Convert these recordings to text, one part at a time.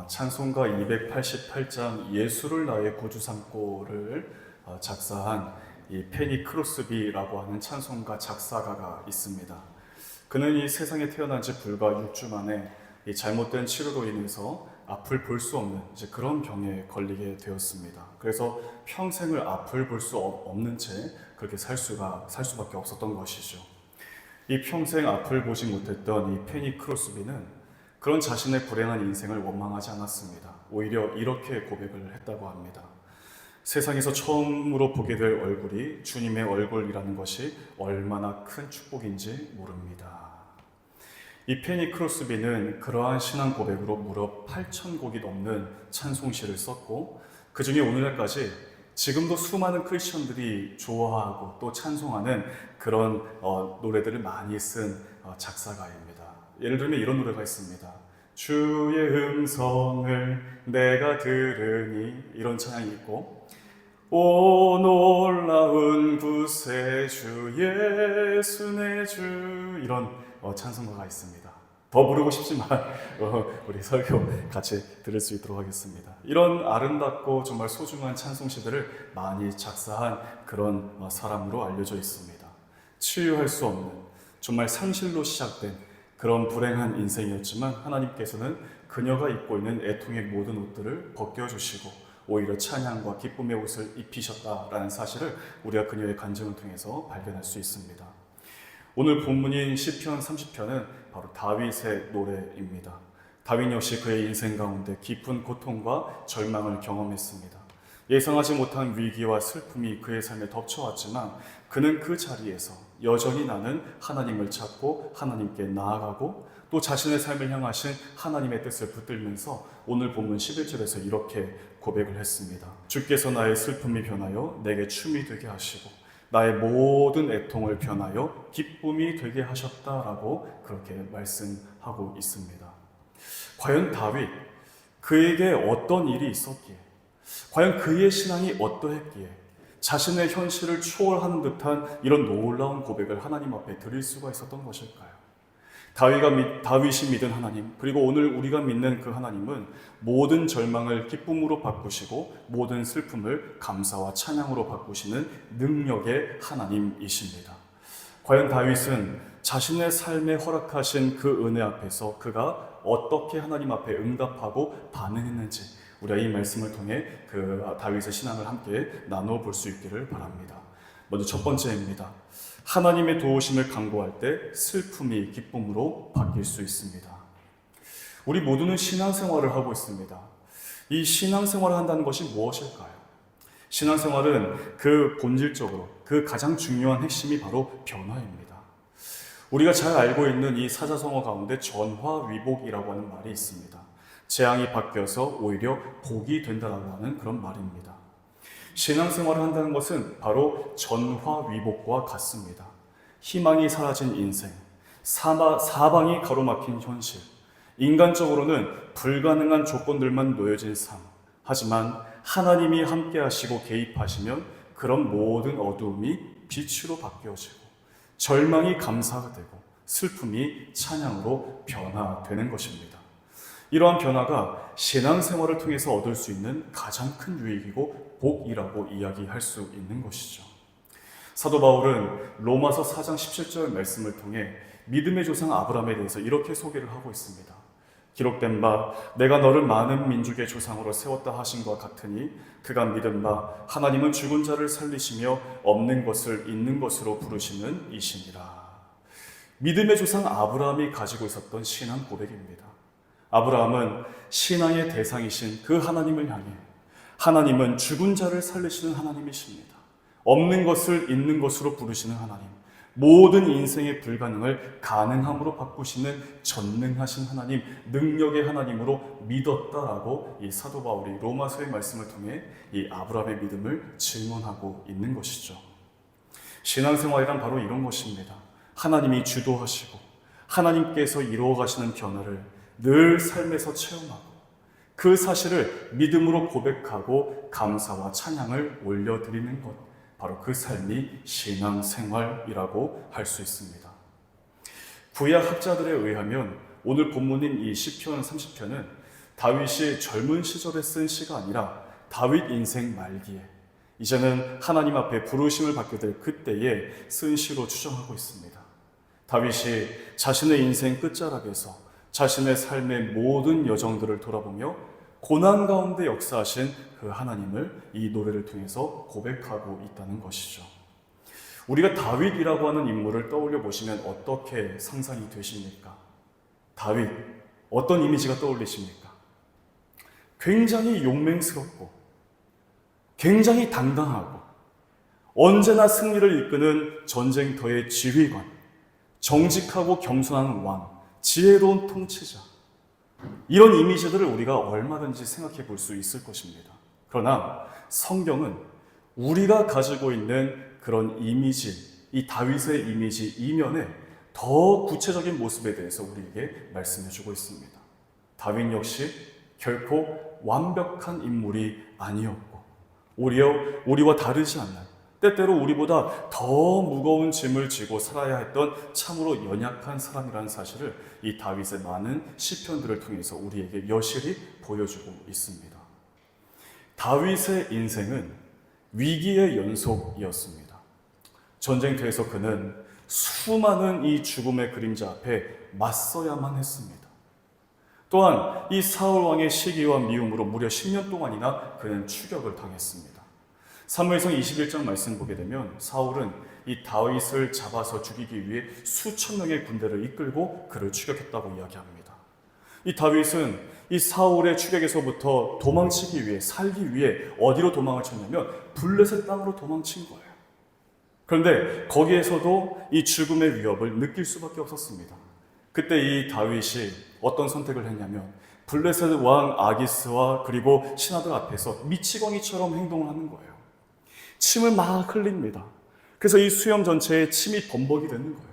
찬송가 288장 예수를 나의 구주 삼고를 작사한 이 페니 크로스비라고 하는 찬송가 작사가가 있습니다. 그는 이 세상에 태어난 지 불과 6주 만에 이 잘못된 치료로 인해서 앞을 볼 수 없는 그런 병에 걸리게 되었습니다. 그래서 평생을 앞을 볼 수 없는 채 그렇게 살 수밖에 없었던 것이죠. 이 평생 앞을 보지 못했던 이 페니 크로스비는 그런 자신의 불행한 인생을 원망하지 않았습니다. 오히려 이렇게 고백을 했다고 합니다. 세상에서 처음으로 보게 될 얼굴이 주님의 얼굴이라는 것이 얼마나 큰 축복인지 모릅니다. 이 페니 크로스비는 그러한 신앙 고백으로 무려 8,000곡이 넘는 찬송시를 썼고, 그 중에 오늘날까지 지금도 수많은 크리스천들이 좋아하고 또 찬송하는 그런 노래들을 많이 쓴 작사가입니다. 예를 들면 이런 노래가 있습니다. 주의 음성을 내가 들으니, 이런 찬양이 있고, 오 놀라운 구세주 예수 내 주, 이런 찬송가가 있습니다. 더 부르고 싶지만 우리 설교 같이 들을 수 있도록 하겠습니다. 이런 아름답고 정말 소중한 찬송시들을 많이 작사한 그런 사람으로 알려져 있습니다. 치유할 수 없는 정말 상실로 시작된 그런 불행한 인생이었지만 하나님께서는 그녀가 입고 있는 애통의 모든 옷들을 벗겨주시고 오히려 찬양과 기쁨의 옷을 입히셨다라는 사실을 우리가 그녀의 간증을 통해서 발견할 수 있습니다. 오늘 본문인 시편 30편은 바로 다윗의 노래입니다. 다윗 역시 그의 인생 가운데 깊은 고통과 절망을 경험했습니다. 예상하지 못한 위기와 슬픔이 그의 삶에 덮쳐왔지만 그는 그 자리에서 여전히 나는 하나님을 찾고 하나님께 나아가고 또 자신의 삶을 향하신 하나님의 뜻을 붙들면서 오늘 본문 11절에서 이렇게 고백을 했습니다. 주께서 나의 슬픔이 변하여 내게 춤이 되게 하시고 나의 모든 애통을 변하여 기쁨이 되게 하셨다라고 그렇게 말씀하고 있습니다. 과연 다윗, 그에게 어떤 일이 있었기에, 과연 그의 신앙이 어떠했기에 자신의 현실을 초월하는 듯한 이런 놀라운 고백을 하나님 앞에 드릴 수가 있었던 것일까요? 다윗이 믿은 하나님, 그리고 오늘 우리가 믿는 그 하나님은 모든 절망을 기쁨으로 바꾸시고 모든 슬픔을 감사와 찬양으로 바꾸시는 능력의 하나님이십니다. 과연 다윗은 자신의 삶에 허락하신 그 은혜 앞에서 그가 어떻게 하나님 앞에 응답하고 반응했는지 우리가 이 말씀을 통해 그 다윗의 신앙을 함께 나누어 볼 수 있기를 바랍니다. 먼저 첫 번째입니다. 하나님의 도우심을 간구할 때 슬픔이 기쁨으로 바뀔 수 있습니다. 우리 모두는 신앙생활을 하고 있습니다. 이 신앙생활을 한다는 것이 무엇일까요? 신앙생활은 그 본질적으로 그 가장 중요한 핵심이 바로 변화입니다. 우리가 잘 알고 있는 이 사자성어 가운데 전화위복이라고 하는 말이 있습니다. 재앙이 바뀌어서 오히려 복이 된다라고 하는 그런 말입니다. 신앙생활을 한다는 것은 바로 전화위복과 같습니다. 희망이 사라진 인생, 사방이 가로막힌 현실, 인간적으로는 불가능한 조건들만 놓여진 삶. 하지만 하나님이 함께 하시고 개입하시면 그런 모든 어두움이 빛으로 바뀌어지고 절망이 감사가 되고 슬픔이 찬양으로 변화되는 것입니다. 이러한 변화가 신앙생활을 통해서 얻을 수 있는 가장 큰 유익이고 복이라고 이야기할 수 있는 것이죠. 사도 바울은 로마서 4장 17절 말씀을 통해 믿음의 조상 아브라함에 대해서 이렇게 소개를 하고 있습니다. 기록된 바 내가 너를 많은 민족의 조상으로 세웠다 하신 것 같으니 그가 믿은 바 하나님은 죽은 자를 살리시며 없는 것을 있는 것으로 부르시는 이시니라. 믿음의 조상 아브라함이 가지고 있었던 신앙 고백입니다. 아브라함은 신앙의 대상이신 그 하나님을 향해 하나님은 죽은 자를 살리시는 하나님이십니다. 없는 것을 있는 것으로 부르시는 하나님, 모든 인생의 불가능을 가능함으로 바꾸시는 전능하신 하나님, 능력의 하나님으로 믿었다라고 이 사도 바울이 로마서의 말씀을 통해 이 아브라함의 믿음을 증언하고 있는 것이죠. 신앙생활이란 바로 이런 것입니다. 하나님이 주도하시고 하나님께서 이루어 가시는 변화를 늘 삶에서 체험하고 그 사실을 믿음으로 고백하고 감사와 찬양을 올려드리는 것, 바로 그 삶이 신앙생활이라고 할 수 있습니다. 구약 학자들에 의하면 오늘 본문인 이 시편 30편은 다윗이 젊은 시절에 쓴 시가 아니라 다윗 인생 말기에 이제는 하나님 앞에 부르심을 받게 될 그때에 쓴 시로 추정하고 있습니다. 다윗이 자신의 인생 끝자락에서 자신의 삶의 모든 여정들을 돌아보며 고난 가운데 역사하신 그 하나님을 이 노래를 통해서 고백하고 있다는 것이죠. 우리가 다윗이라고 하는 인물을 떠올려 보시면 어떻게 상상이 되십니까? 다윗, 어떤 이미지가 떠올리십니까? 굉장히 용맹스럽고 굉장히 당당하고 언제나 승리를 이끄는 전쟁터의 지휘관, 정직하고 겸손한 왕, 지혜로운 통치자, 이런 이미지들을 우리가 얼마든지 생각해 볼 수 있을 것입니다. 그러나 성경은 우리가 가지고 있는 그런 이미지, 이 다윗의 이미지 이면에 더 구체적인 모습에 대해서 우리에게 말씀해 주고 있습니다. 다윗 역시 결코 완벽한 인물이 아니었고 오히려 우리와 다르지 않는, 때때로 우리보다 더 무거운 짐을 지고 살아야 했던 참으로 연약한 사람이라는 사실을 이 다윗의 많은 시편들을 통해서 우리에게 여실히 보여주고 있습니다. 다윗의 인생은 위기의 연속이었습니다. 전쟁터에서 그는 수많은 이 죽음의 그림자 앞에 맞서야만 했습니다. 또한 이 사울 왕의 시기와 미움으로 무려 10년 동안이나 그는 추격을 당했습니다. 사무엘상 21장 말씀 보게 되면 사울은 이 다윗을 잡아서 죽이기 위해 수천 명의 군대를 이끌고 그를 추격했다고 이야기합니다. 이 다윗은 이 사울의 추격에서부터 도망치기 위해, 살기 위해 어디로 도망을 쳤냐면 블레셋 땅으로 도망친 거예요. 그런데 거기에서도 이 죽음의 위협을 느낄 수밖에 없었습니다. 그때 이 다윗이 어떤 선택을 했냐면 블레셋 왕 아기스와 그리고 신하들 앞에서 미치광이처럼 행동을 하는 거예요. 침을 막 흘립니다. 그래서 이 수염 전체에 침이 범벅이 되는 거예요.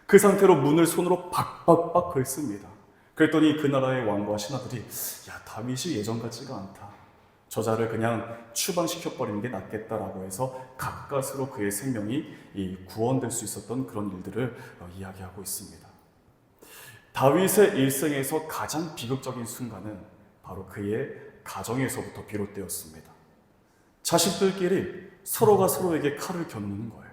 그 상태로 문을 손으로 박박박 긁습니다. 그랬더니 그 나라의 왕과 신하들이 야, 다윗이 예전 같지가 않다. 저자를 그냥 추방시켜버리는 게 낫겠다라고 해서 가까스로 그의 생명이 구원될 수 있었던 그런 일들을 이야기하고 있습니다. 다윗의 일생에서 가장 비극적인 순간은 바로 그의 가정에서부터 비롯되었습니다. 자식들끼리 서로가 서로에게 칼을 겨누는 거예요.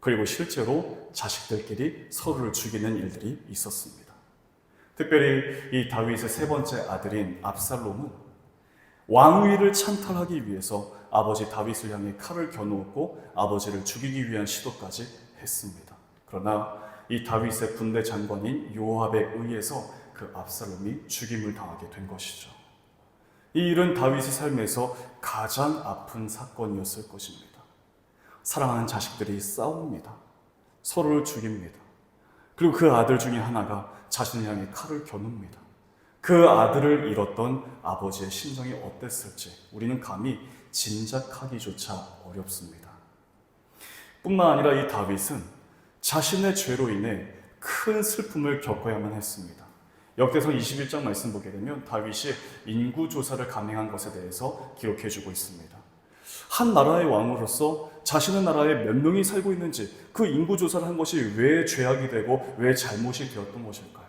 그리고 실제로 자식들끼리 서로를 죽이는 일들이 있었습니다. 특별히 이 다윗의 세 번째 아들인 압살롬은 왕위를 찬탈하기 위해서 아버지 다윗을 향해 칼을 겨누었고 아버지를 죽이기 위한 시도까지 했습니다. 그러나 이 다윗의 군대 장관인 요압에 의해서 그 압살롬이 죽임을 당하게 된 것이죠. 이 일은 다윗의 삶에서 가장 아픈 사건이었을 것입니다. 사랑하는 자식들이 싸웁니다. 서로를 죽입니다. 그리고 그 아들 중에 하나가 자신을 향해 칼을 겨눕니다. 그 아들을 잃었던 아버지의 심정이 어땠을지 우리는 감히 짐작하기조차 어렵습니다. 뿐만 아니라 이 다윗은 자신의 죄로 인해 큰 슬픔을 겪어야만 했습니다. 역대상 21장 말씀 보게 되면 다윗이 인구조사를 감행한 것에 대해서 기록해주고 있습니다. 한 나라의 왕으로서 자신의 나라에 몇 명이 살고 있는지 그 인구조사를 한 것이 왜 죄악이 되고 왜 잘못이 되었던 것일까요?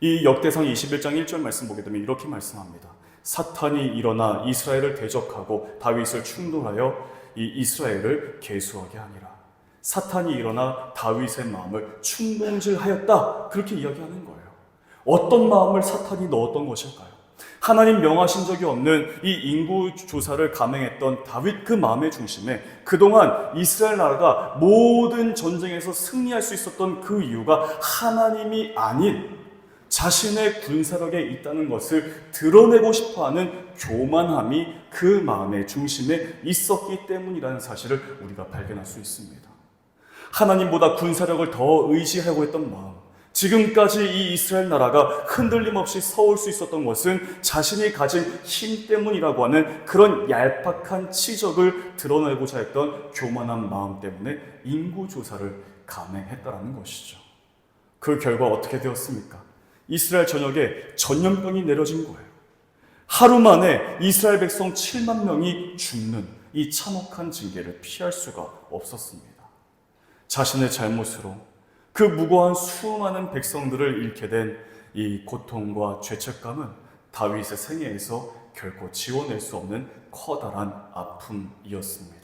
이 역대상 21장 1절 말씀 보게 되면 이렇게 말씀합니다. 사탄이 일어나 이스라엘을 대적하고 다윗을 충돌하여 이 이스라엘을 계수하게 하니라. 사탄이 일어나 다윗의 마음을 충동질하였다. 그렇게 이야기하는 거예요. 어떤 마음을 사탄이 넣었던 것일까요? 하나님 명하신 적이 없는 이 인구조사를 감행했던 다윗 그 마음의 중심에 그동안 이스라엘 나라가 모든 전쟁에서 승리할 수 있었던 그 이유가 하나님이 아닌 자신의 군사력에 있다는 것을 드러내고 싶어하는 교만함이 그 마음의 중심에 있었기 때문이라는 사실을 우리가 발견할 수 있습니다. 하나님보다 군사력을 더 의지하고 있던 마음, 지금까지 이 이스라엘 나라가 흔들림 없이 서올 수 있었던 것은 자신이 가진 힘 때문이라고 하는 그런 얄팍한 치적을 드러내고자 했던 교만한 마음 때문에 인구조사를 감행했다라는 것이죠. 그 결과 어떻게 되었습니까? 이스라엘 전역에 전염병이 내려진 거예요. 하루 만에 이스라엘 백성 7만 명이 죽는 이 참혹한 징계를 피할 수가 없었습니다. 자신의 잘못으로 그 무고한 수많은 백성들을 잃게 된 이 고통과 죄책감은 다윗의 생애에서 결코 지워낼 수 없는 커다란 아픔이었습니다.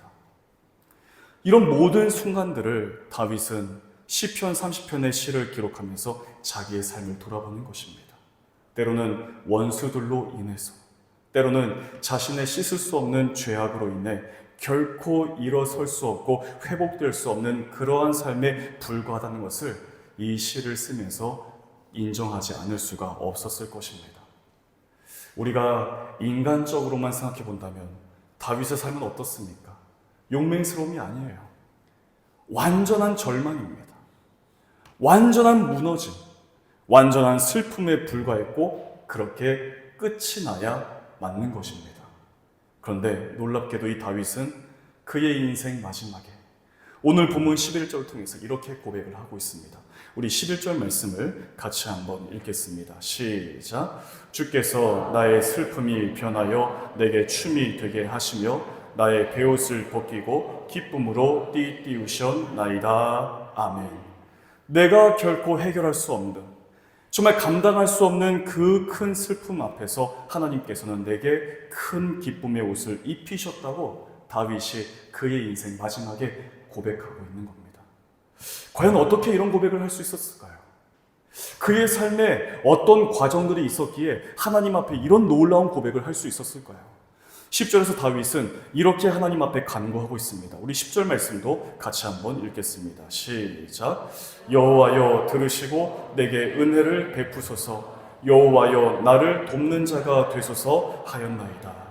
이런 모든 순간들을 다윗은 시편 30편의 시를 기록하면서 자기의 삶을 돌아보는 것입니다. 때로는 원수들로 인해서, 때로는 자신의 씻을 수 없는 죄악으로 인해 결코 일어설 수 없고 회복될 수 없는 그러한 삶에 불과하다는 것을 이 시를 쓰면서 인정하지 않을 수가 없었을 것입니다. 우리가 인간적으로만 생각해 본다면 다윗의 삶은 어떻습니까? 용맹스러움이 아니에요. 완전한 절망입니다. 완전한 무너짐, 완전한 슬픔에 불과했고 그렇게 끝이 나야 맞는 것입니다. 그런데 놀랍게도 이 다윗은 그의 인생 마지막에 오늘 본문 11절을 통해서 이렇게 고백을 하고 있습니다. 우리 11절 말씀을 같이 한번 읽겠습니다. 시작. 주께서 나의 슬픔이 변하여 내게 춤이 되게 하시며 나의 베옷을 벗기고 기쁨으로 띠띠우셨나이다. 아멘. 내가 결코 해결할 수 없는, 정말 감당할 수 없는 그 큰 슬픔 앞에서 하나님께서는 내게 큰 기쁨의 옷을 입히셨다고 다윗이 그의 인생 마지막에 고백하고 있는 겁니다. 과연 어떻게 이런 고백을 할 수 있었을까요? 그의 삶에 어떤 과정들이 있었기에 하나님 앞에 이런 놀라운 고백을 할 수 있었을까요? 10절에서 다윗은 이렇게 하나님 앞에 간구하고 있습니다. 우리 10절 말씀도 같이 한번 읽겠습니다. 시작. 여호와여 들으시고 내게 은혜를 베푸소서. 여호와여 나를 돕는 자가 되소서 하였나이다.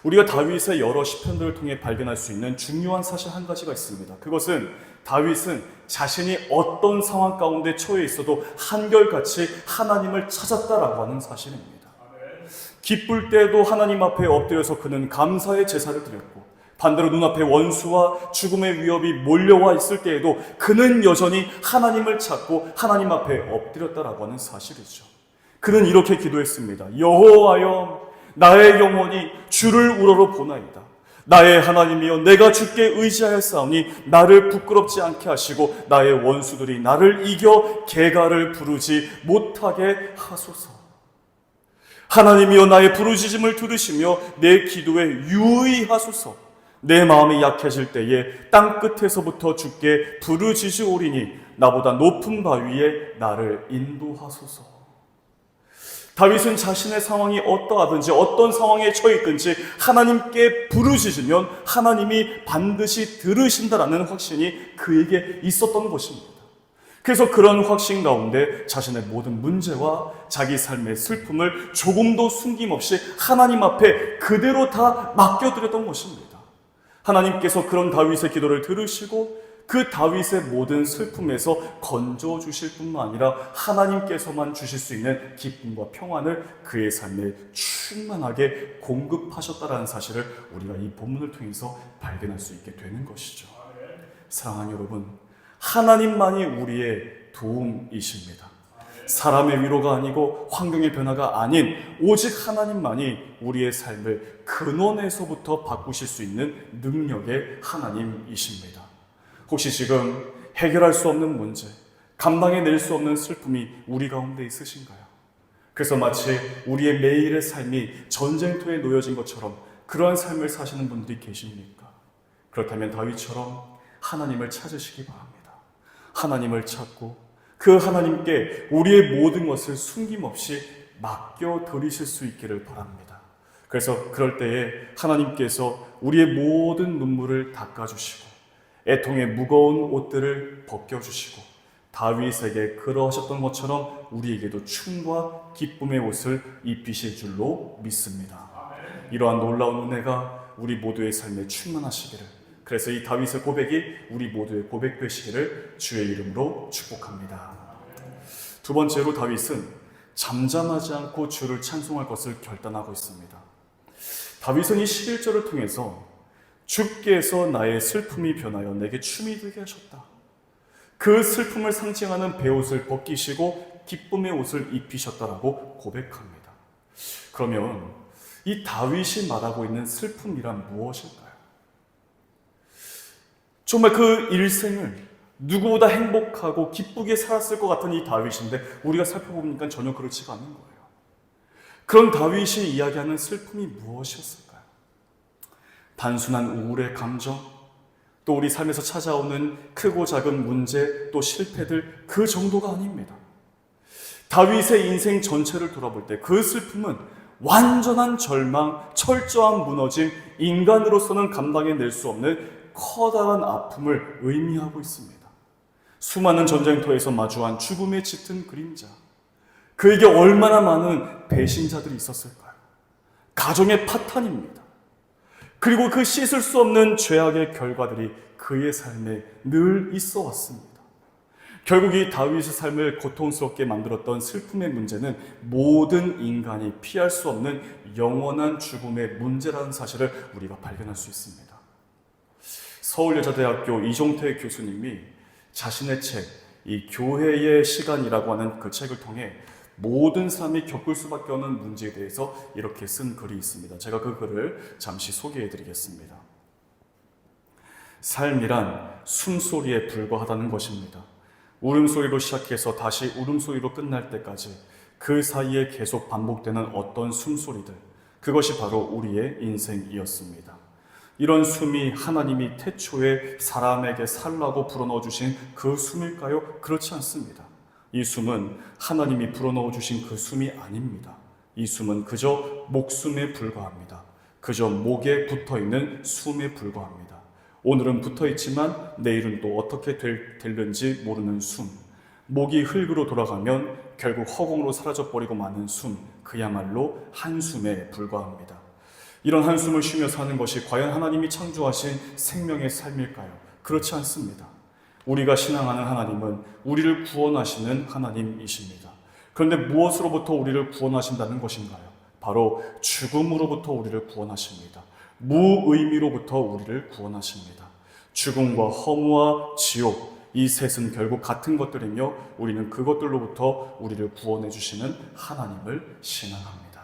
우리가 다윗의 여러 시편들을 통해 발견할 수 있는 중요한 사실 한 가지가 있습니다. 그것은 다윗은 자신이 어떤 상황 가운데 처해 있어도 한결같이 하나님을 찾았다라고 하는 사실입니다. 기쁠 때도 하나님 앞에 엎드려서 그는 감사의 제사를 드렸고, 반대로 눈앞에 원수와 죽음의 위협이 몰려와 있을 때에도 그는 여전히 하나님을 찾고 하나님 앞에 엎드렸다라고 하는 사실이죠. 그는 이렇게 기도했습니다. 여호와여 나의 영혼이 주를 우러러 보나이다. 나의 하나님이여 내가 주께 의지하였사오니 나를 부끄럽지 않게 하시고 나의 원수들이 나를 이겨 개가를 부르지 못하게 하소서. 하나님이여 나의 부르짖음을 들으시며 내 기도에 유의하소서. 내 마음이 약해질 때에 땅끝에서부터 주께 부르짖으오리니 나보다 높은 바위에 나를 인도하소서. 다윗은 자신의 상황이 어떠하든지 어떤 상황에 처해 있든지 하나님께 부르짖으면 하나님이 반드시 들으신다라는 확신이 그에게 있었던 것입니다. 그래서 그런 확신 가운데 자신의 모든 문제와 자기 삶의 슬픔을 조금도 숨김없이 하나님 앞에 그대로 다 맡겨드렸던 것입니다. 하나님께서 그런 다윗의 기도를 들으시고 그 다윗의 모든 슬픔에서 건져주실 뿐만 아니라 하나님께서만 주실 수 있는 기쁨과 평안을 그의 삶에 충만하게 공급하셨다는 사실을 우리가 이 본문을 통해서 발견할 수 있게 되는 것이죠. 사랑하는 여러분, 하나님만이 우리의 도움이십니다. 사람의 위로가 아니고 환경의 변화가 아닌 오직 하나님만이 우리의 삶을 근원에서부터 바꾸실 수 있는 능력의 하나님이십니다. 혹시 지금 해결할 수 없는 문제, 감당해낼 수 없는 슬픔이 우리 가운데 있으신가요? 그래서 마치 우리의 매일의 삶이 전쟁터에 놓여진 것처럼 그러한 삶을 사시는 분들이 계십니까? 그렇다면 다윗처럼 하나님을 찾으시기 바랍니다. 하나님을 찾고 그 하나님께 우리의 모든 것을 숨김없이 맡겨드리실 수 있기를 바랍니다. 그래서 그럴 때에 하나님께서 우리의 모든 눈물을 닦아주시고 애통의 무거운 옷들을 벗겨주시고 다윗에게 그러하셨던 것처럼 우리에게도 춤과 기쁨의 옷을 입히실 줄로 믿습니다. 이러한 놀라운 은혜가 우리 모두의 삶에 충만하시기를, 그래서 이 다윗의 고백이 우리 모두의 고백 되시기를 주의 이름으로 축복합니다. 두 번째로 다윗은 잠잠하지 않고 주를 찬송할 것을 결단하고 있습니다. 다윗은 이 11절을 통해서 주께서 나의 슬픔이 변하여 내게 춤이 되게 하셨다. 그 슬픔을 상징하는 베옷을 벗기시고 기쁨의 옷을 입히셨다라고 고백합니다. 그러면 이 다윗이 말하고 있는 슬픔이란 무엇일까요? 정말 그 일생을 누구보다 행복하고 기쁘게 살았을 것 같은 이 다윗인데 우리가 살펴보니까 전혀 그렇지가 않은 거예요. 그런 다윗이 이야기하는 슬픔이 무엇이었을까요? 단순한 우울의 감정, 또 우리 삶에서 찾아오는 크고 작은 문제, 또 실패들, 그 정도가 아닙니다. 다윗의 인생 전체를 돌아볼 때 그 슬픔은 완전한 절망, 철저한 무너짐, 인간으로서는 감당해낼 수 없는 커다란 아픔을 의미하고 있습니다. 수많은 전쟁터에서 마주한 죽음의 짙은 그림자, 그에게 얼마나 많은 배신자들이 있었을까요? 가정의 파탄입니다. 그리고 그 씻을 수 없는 죄악의 결과들이 그의 삶에 늘 있어 왔습니다. 결국 이 다윗의 삶을 고통스럽게 만들었던 슬픔의 문제는 모든 인간이 피할 수 없는 영원한 죽음의 문제라는 사실을 우리가 발견할 수 있습니다. 서울여자대학교 이종태 교수님이 자신의 책, 이 교회의 시간이라고 하는 그 책을 통해 모든 사람이 겪을 수밖에 없는 문제에 대해서 이렇게 쓴 글이 있습니다. 제가 그 글을 잠시 소개해 드리겠습니다. 삶이란 숨소리에 불과하다는 것입니다. 울음소리로 시작해서 다시 울음소리로 끝날 때까지 그 사이에 계속 반복되는 어떤 숨소리들, 그것이 바로 우리의 인생이었습니다. 이런 숨이 하나님이 태초에 사람에게 살라고 불어넣어 주신 그 숨일까요? 그렇지 않습니다. 이 숨은 하나님이 불어넣어 주신 그 숨이 아닙니다. 이 숨은 그저 목숨에 불과합니다. 그저 목에 붙어있는 숨에 불과합니다. 오늘은 붙어있지만 내일은 또 어떻게 될는지 모르는 숨, 목이 흙으로 돌아가면 결국 허공으로 사라져버리고 마는 숨, 그야말로 한숨에 불과합니다. 이런 한숨을 쉬며 사는 것이 과연 하나님이 창조하신 생명의 삶일까요? 그렇지 않습니다. 우리가 신앙하는 하나님은 우리를 구원하시는 하나님이십니다. 그런데 무엇으로부터 우리를 구원하신다는 것인가요? 바로 죽음으로부터 우리를 구원하십니다. 무의미로부터 우리를 구원하십니다. 죽음과 허무와 지옥, 이 셋은 결국 같은 것들이며 우리는 그것들로부터 우리를 구원해 주시는 하나님을 신앙합니다.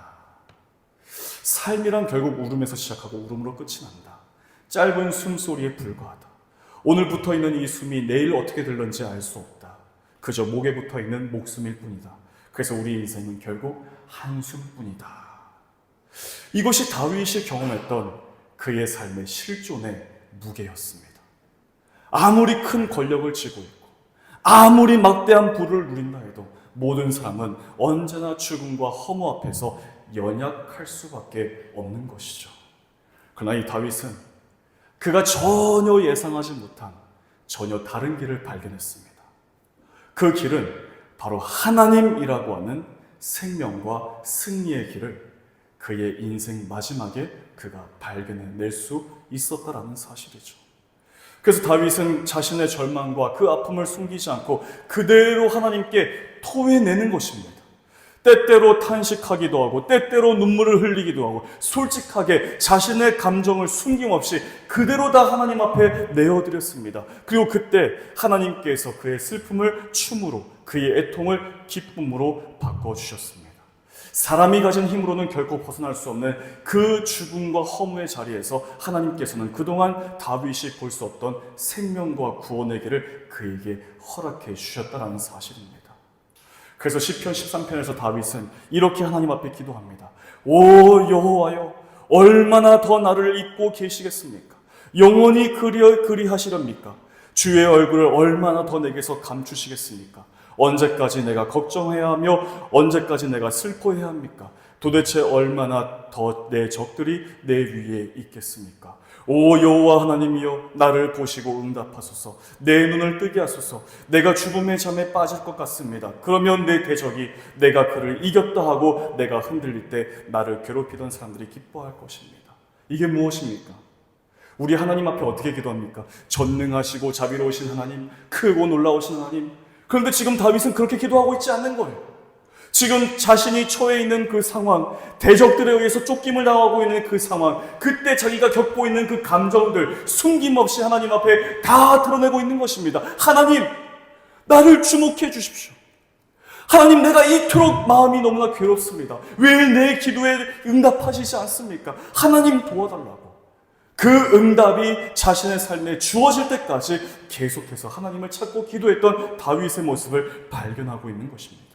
삶이란 결국 울음에서 시작하고 울음으로 끝이 난다. 짧은 숨소리에 불과하다. 오늘 붙어있는 이 숨이 내일 어떻게 될는지 알 수 없다. 그저 목에 붙어있는 목숨일 뿐이다. 그래서 우리 인생은 결국 한숨뿐이다. 이것이 다윗이 경험했던 그의 삶의 실존의 무게였습니다. 아무리 큰 권력을 쥐고 있고 아무리 막대한 부를 누린다 해도 모든 사람은 언제나 죽음과 허무 앞에서 연약할 수밖에 없는 것이죠. 그러나 이 다윗은 그가 전혀 예상하지 못한 전혀 다른 길을 발견했습니다. 그 길은 바로 하나님이라고 하는 생명과 승리의 길을 그의 인생 마지막에 그가 발견해낼 수 있었다라는 사실이죠. 그래서 다윗은 자신의 절망과 그 아픔을 숨기지 않고 그대로 하나님께 토해내는 것입니다. 때때로 탄식하기도 하고 때때로 눈물을 흘리기도 하고 솔직하게 자신의 감정을 숨김없이 그대로 다 하나님 앞에 내어드렸습니다. 그리고 그때 하나님께서 그의 슬픔을 춤으로, 그의 애통을 기쁨으로 바꿔주셨습니다. 사람이 가진 힘으로는 결코 벗어날 수 없는 그 죽음과 허무의 자리에서 하나님께서는 그동안 다윗이 볼 수 없던 생명과 구원의 길을 그에게 허락해 주셨다는 사실입니다. 그래서 시편 13편에서 다윗은 이렇게 하나님 앞에 기도합니다. 오 여호와여, 얼마나 더 나를 잊고 계시겠습니까? 영원히 그리하시렵니까? 주의 얼굴을 얼마나 더 내게서 감추시겠습니까? 언제까지 내가 걱정해야 하며 언제까지 내가 슬퍼해야 합니까? 도대체 얼마나 더 내 적들이 내 위에 있겠습니까? 오 여호와 하나님이여, 나를 보시고 응답하소서. 내 눈을 뜨게 하소서. 내가 죽음의 잠에 빠질 것 같습니다. 그러면 내 대적이 내가 그를 이겼다 하고 내가 흔들릴 때 나를 괴롭히던 사람들이 기뻐할 것입니다. 이게 무엇입니까? 우리 하나님 앞에 어떻게 기도합니까? 전능하시고 자비로우신 하나님, 크고 놀라우신 하나님. 그런데 지금 다윗은 그렇게 기도하고 있지 않는 거예요. 지금 자신이 처해 있는 그 상황, 대적들에 의해서 쫓김을 당하고 있는 그 상황, 그때 자기가 겪고 있는 그 감정들 숨김없이 하나님 앞에 다 드러내고 있는 것입니다. 하나님, 나를 주목해 주십시오. 하나님, 내가 이토록 마음이 너무나 괴롭습니다. 왜 내 기도에 응답하시지 않습니까? 하나님 도와달라고. 그 응답이 자신의 삶에 주어질 때까지 계속해서 하나님을 찾고 기도했던 다윗의 모습을 발견하고 있는 것입니다.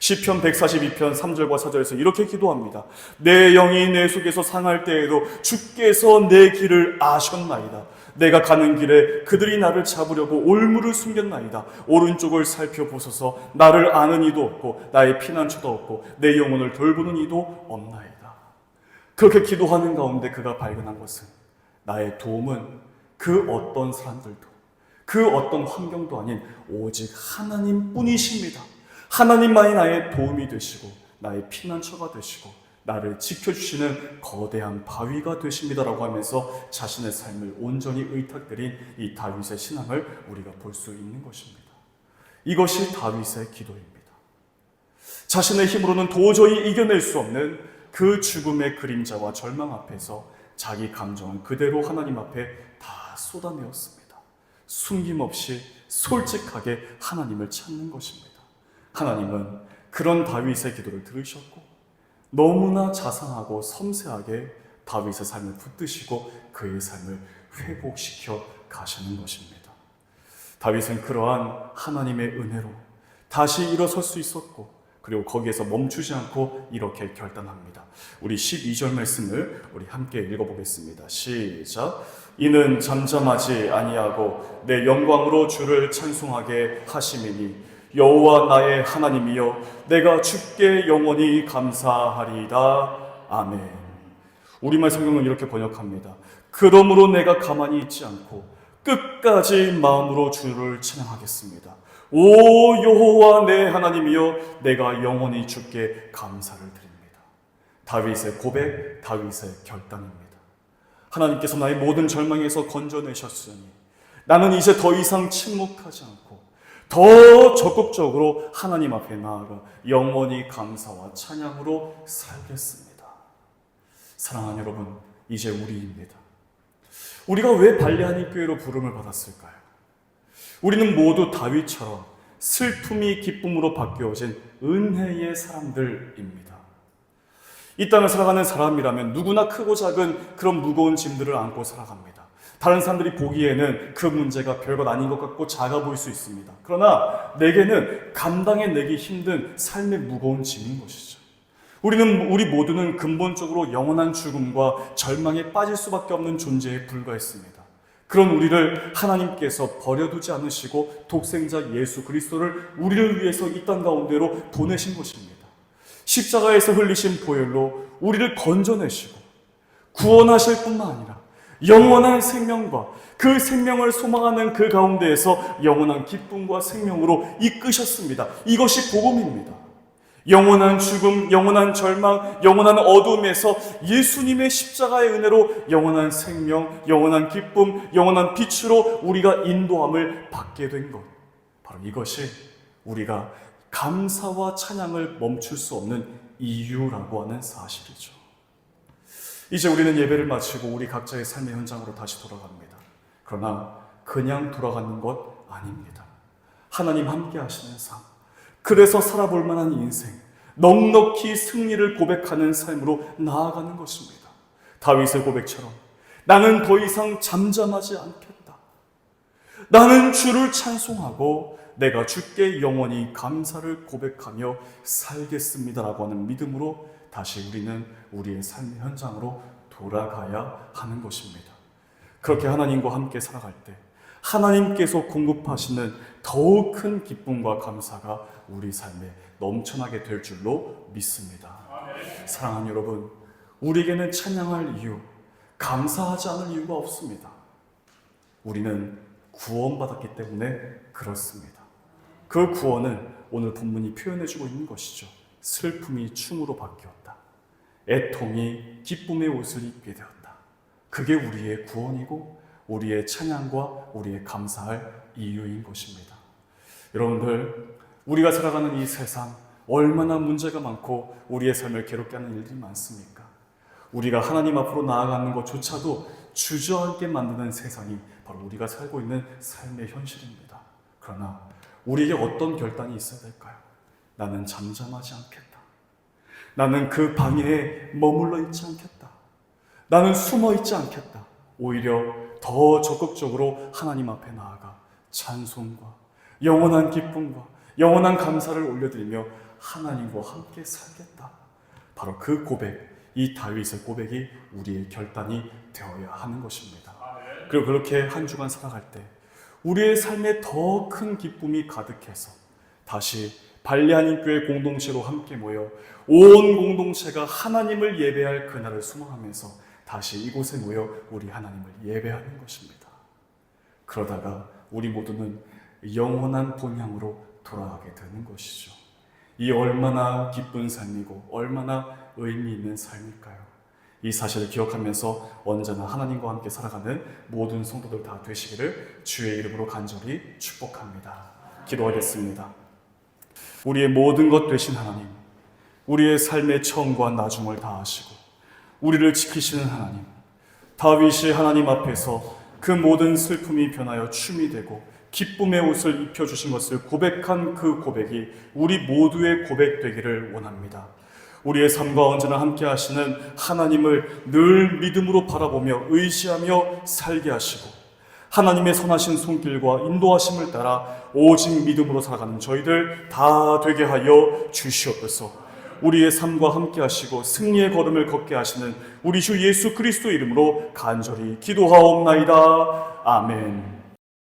시편 142편 3절과 4절에서 이렇게 기도합니다. 내 영이 내 속에서 상할 때에도 주께서 내 길을 아셨나이다. 내가 가는 길에 그들이 나를 잡으려고 올무를 숨겼나이다. 오른쪽을 살펴보소서. 나를 아는 이도 없고 나의 피난처도 없고 내 영혼을 돌보는 이도 없나이다. 그렇게 기도하는 가운데 그가 발견한 것은 나의 도움은 그 어떤 사람들도 그 어떤 환경도 아닌 오직 하나님뿐이십니다. 하나님만이 나의 도움이 되시고 나의 피난처가 되시고 나를 지켜주시는 거대한 바위가 되십니다라고 하면서 자신의 삶을 온전히 의탁드린 이 다윗의 신앙을 우리가 볼 수 있는 것입니다. 이것이 다윗의 기도입니다. 자신의 힘으로는 도저히 이겨낼 수 없는 그 죽음의 그림자와 절망 앞에서 자기 감정은 그대로 하나님 앞에 다 쏟아내었습니다. 숨김없이 솔직하게 하나님을 찾는 것입니다. 하나님은 그런 다윗의 기도를 들으셨고 너무나 자상하고 섬세하게 다윗의 삶을 붙드시고 그의 삶을 회복시켜 가시는 것입니다. 다윗은 그러한 하나님의 은혜로 다시 일어설 수 있었고 그리고 거기에서 멈추지 않고 이렇게 결단합니다. 우리 12절 말씀을 우리 함께 읽어보겠습니다. 시작. 이는 잠잠하지 아니하고 내 영광으로 주를 찬송하게 하심이니 여호와 나의 하나님이여 내가 주께 영원히 감사하리이다. 아멘. 우리말 성경은 이렇게 번역합니다. 그러므로 내가 가만히 있지 않고 끝까지 마음으로 주를 찬양하겠습니다. 오 여호와 내 하나님이여 내가 영원히 주께 감사를 드립니다. 다윗의 고백, 다윗의 결단입니다. 하나님께서 나의 모든 절망에서 건져내셨으니 나는 이제 더 이상 침묵하지 않고 더 적극적으로 하나님 앞에 나아가 영원히 감사와 찬양으로 살겠습니다. 사랑하는 여러분, 이제 우리입니다. 우리가 왜 발레하니 교회로 부름을 받았을까요? 우리는 모두 다윗처럼 슬픔이 기쁨으로 바뀌어진 은혜의 사람들입니다. 이 땅을 살아가는 사람이라면 누구나 크고 작은 그런 무거운 짐들을 안고 살아갑니다. 다른 사람들이 보기에는 그 문제가 별것 아닌 것 같고 작아 보일 수 있습니다. 그러나 내게는 감당해내기 힘든 삶의 무거운 짐인 것이죠. 우리 모두는 근본적으로 영원한 죽음과 절망에 빠질 수밖에 없는 존재에 불과했습니다. 그런 우리를 하나님께서 버려두지 않으시고 독생자 예수 그리스도를 우리를 위해서 이 땅 가운데로 보내신 것입니다. 십자가에서 흘리신 보혈로 우리를 건져내시고 구원하실 뿐만 아니라 영원한 생명과 그 생명을 소망하는 그 가운데에서 영원한 기쁨과 생명으로 이끄셨습니다. 이것이 복음입니다. 영원한 죽음, 영원한 절망, 영원한 어둠에서 예수님의 십자가의 은혜로 영원한 생명, 영원한 기쁨, 영원한 빛으로 우리가 인도함을 받게 된 것. 바로 이것이 우리가 감사와 찬양을 멈출 수 없는 이유라고 하는 사실이죠. 이제 우리는 예배를 마치고 우리 각자의 삶의 현장으로 다시 돌아갑니다. 그러나 그냥 돌아가는 것 아닙니다. 하나님 함께 하시는 삶, 그래서 살아볼 만한 인생, 넉넉히 승리를 고백하는 삶으로 나아가는 것입니다. 다윗의 고백처럼 나는 더 이상 잠잠하지 않겠다. 나는 주를 찬송하고 내가 주께 영원히 감사를 고백하며 살겠습니다라고 하는 믿음으로 다시 우리는 우리의 삶의 현장으로 돌아가야 하는 것입니다. 그렇게 하나님과 함께 살아갈 때 하나님께서 공급하시는 더욱 큰 기쁨과 감사가 우리 삶에 넘쳐나게 될 줄로 믿습니다. 사랑하는 여러분, 우리에게는 찬양할 이유, 감사하지 않을 이유가 없습니다. 우리는 구원받았기 때문에 그렇습니다. 그 구원은 오늘 본문이 표현해주고 있는 것이죠. 슬픔이 춤으로 바뀌었다. 애통이 기쁨의 옷을 입게 되었다. 그게 우리의 구원이고 우리의 찬양과 우리의 감사할 이유인 것입니다. 여러분들, 우리가 살아가는 이 세상 얼마나 문제가 많고 우리의 삶을 괴롭게 하는 일들이 많습니까? 우리가 하나님 앞으로 나아가는 것조차도 주저앉게 만드는 세상이 바로 우리가 살고 있는 삶의 현실입니다. 그러나 우리에게 어떤 결단이 있어야 될까요? 나는 잠잠하지 않겠다. 나는 그 방해에 머물러 있지 않겠다. 나는 숨어 있지 않겠다. 오히려 더 적극적으로 하나님 앞에 나아가 찬송과 영원한 기쁨과 영원한 감사를 올려드리며 하나님과 함께 살겠다. 바로 그 고백, 이 다윗의 고백이 우리의 결단이 되어야 하는 것입니다. 그리고 그렇게 한 주간 살아갈 때 우리의 삶에 더 큰 기쁨이 가득해서 다시 발리하님 교회 공동체로 함께 모여 온 공동체가 하나님을 예배할 그날을 소망하면서 다시 이곳에 모여 우리 하나님을 예배하는 것입니다. 그러다가 우리 모두는 영원한 본향으로 돌아가게 되는 것이죠. 이 얼마나 기쁜 삶이고 얼마나 의미 있는 삶일까요? 이 사실을 기억하면서 언제나 하나님과 함께 살아가는 모든 성도들 다 되시기를 주의 이름으로 간절히 축복합니다. 기도하겠습니다. 우리의 모든 것 되신 하나님, 우리의 삶의 처음과 나중을 다 아시고 우리를 지키시는 하나님, 다윗이 하나님 앞에서 그 모든 슬픔이 변하여 춤이 되고 기쁨의 옷을 입혀주신 것을 고백한 그 고백이 우리 모두의 고백 되기를 원합니다. 우리의 삶과 언제나 함께 하시는 하나님을 늘 믿음으로 바라보며 의지하며 살게 하시고 하나님의 선하신 손길과 인도하심을 따라 오직 믿음으로 살아가는 저희들 다 되게 하여 주시옵소서. 우리의 삶과 함께 하시고 승리의 걸음을 걷게 하시는 우리 주 예수 그리스도 이름으로 간절히 기도하옵나이다. 아멘.